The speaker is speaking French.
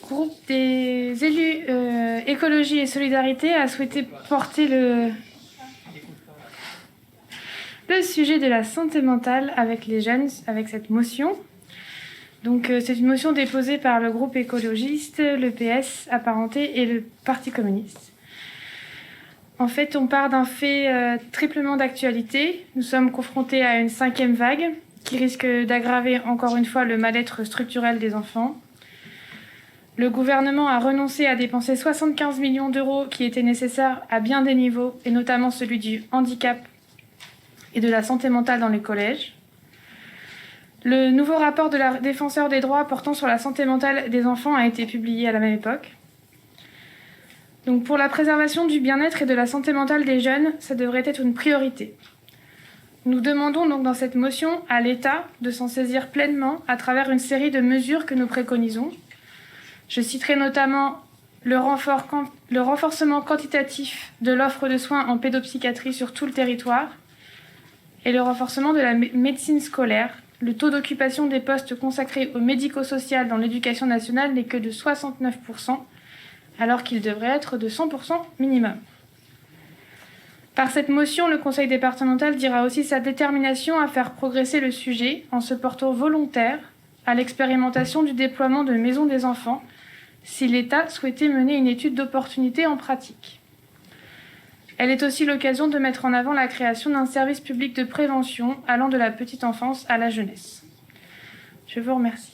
groupe des élus écologie et solidarité a souhaité porter le sujet de la santé mentale avec les jeunes, avec cette motion. Donc, c'est une motion déposée par le groupe écologiste, le PS apparenté et le Parti communiste. En fait, on part d'un fait triplement d'actualité. Nous sommes confrontés à une 5e vague qui risque d'aggraver encore une fois le mal-être structurel des enfants. Le gouvernement a renoncé à dépenser 75 millions d'euros qui étaient nécessaires à bien des niveaux, et notamment celui du handicap et de la santé mentale dans les collèges. Le nouveau rapport de la défenseur des droits portant sur la santé mentale des enfants a été publié à la même époque. Donc pour la préservation du bien-être et de la santé mentale des jeunes, ça devrait être une priorité. Nous demandons donc dans cette motion à l'État de s'en saisir pleinement à travers une série de mesures que nous préconisons. Je citerai notamment le renforcement quantitatif de l'offre de soins en pédopsychiatrie sur tout le territoire et le renforcement de la médecine scolaire. Le taux d'occupation des postes consacrés au médico-social dans l'éducation nationale n'est que de 69%, alors qu'il devrait être de 100% minimum. Par cette motion, le Conseil départemental dira aussi sa détermination à faire progresser le sujet en se portant volontaire à l'expérimentation du déploiement de maisons des enfants si l'État souhaitait mener une étude d'opportunité en pratique. Elle est aussi l'occasion de mettre en avant la création d'un service public de prévention allant de la petite enfance à la jeunesse. Je vous remercie.